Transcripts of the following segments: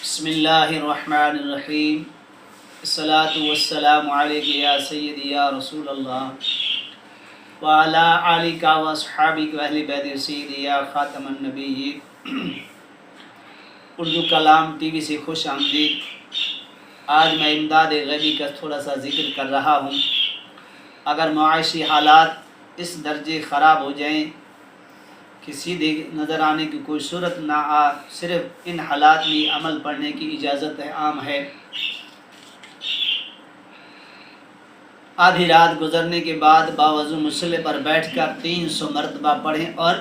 بسم اللہ الرحمن الرحیم الصلاۃ والسلام علیک یا سیدی یا رسول اللہ وعلی آلک و اصحابک و اہل بیت سیدی یا خاتم النبیین۔ اردو کلام ٹی وی سے خوش آمدید۔ آج میں امداد غیبی کا تھوڑا سا ذکر کر رہا ہوں۔ اگر معاشی حالات اس درجے خراب ہو جائیں کہ سیدھے نظر آنے کی کوئی صورت نہ صرف ان حالات میں عمل پڑھنے کی اجازت عام ہے۔ آدھی رات گزرنے کے بعد باوضو مصلی پر بیٹھ کر 300 مرتبہ پڑھیں اور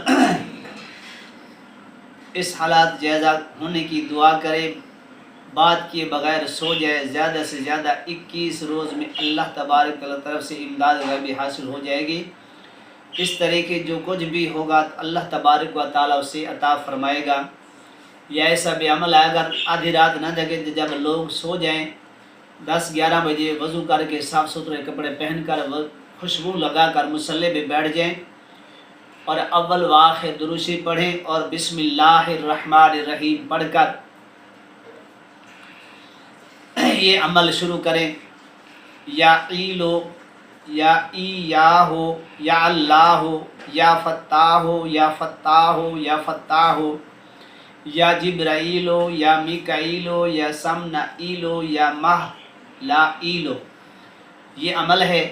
اس حالات جائزہ ہونے کی دعا کریں۔ بات کیے بغیر سو جائے۔ زیادہ سے زیادہ 21 روز میں اللہ تبارک تعالیٰ طرف سے امداد غیبی حاصل ہو جائے گی۔ اس طریقے جو کچھ بھی ہوگا اللہ تبارک و تعالیٰ اسے عطا فرمائے گا۔ یا ایسا بھی عمل ہے، اگر آدھی رات نہ جگے، جب لوگ سو جائیں 10-11 بجے وضو کر کے صاف ستھرے کپڑے پہن کر خوشبو لگا کر مصلی پہ بیٹھ جائیں اور اول و آخر درود شریف پڑھیں اور بسم اللہ الرحمن الرحیم پڑھ کر یہ عمل شروع کریں۔ یا ایلو، یا ای یا ہو، یا اللہ ہو، یا فتاح ہو، یا فتاح ہو، یا فتاح ہو، یا جبرائیلو، یا میکائیلو، یا سمنائیلو، یا مہلائیلو۔ یہ عمل ہے،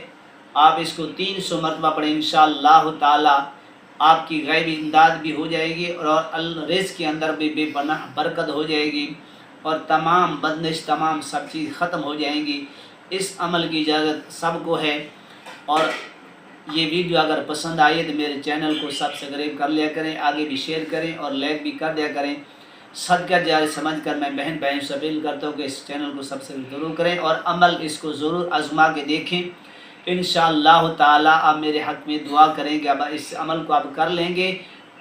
آپ اس کو 300 مرتبہ پڑھیں۔ انشاءاللہ تعالی آپ کی غیبی امداد بھی ہو جائے گی اور رزق کے اندر بھی بے پناہ برکت ہو جائے گی اور تمام بدنش تمام سب چیز ختم ہو جائیں گی۔ اس عمل کی اجازت سب کو ہے، اور یہ ویڈیو اگر پسند آئے تو میرے چینل کو سبسکرائب کر لیا کریں، آگے بھی شیئر کریں اور لائک بھی کر دیا کریں۔ صدقہ جاری سمجھ کر میں بہن بھائیوں سے اپیل کرتا ہوں کہ اس چینل کو سبسکرائب ضرور کریں اور عمل اس کو ضرور آزما کے دیکھیں۔ انشاءاللہ تعالی آپ میرے حق میں دعا کریں کہ اب اس عمل کو آپ کر لیں گے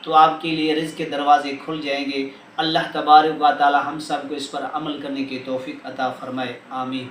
تو آپ کے لیے رزق کے دروازے کھل جائیں گے۔ اللہ تبارک و تعالی ہم سب کو اس پر عمل کرنے کی توفیق عطا فرمائے، آمین۔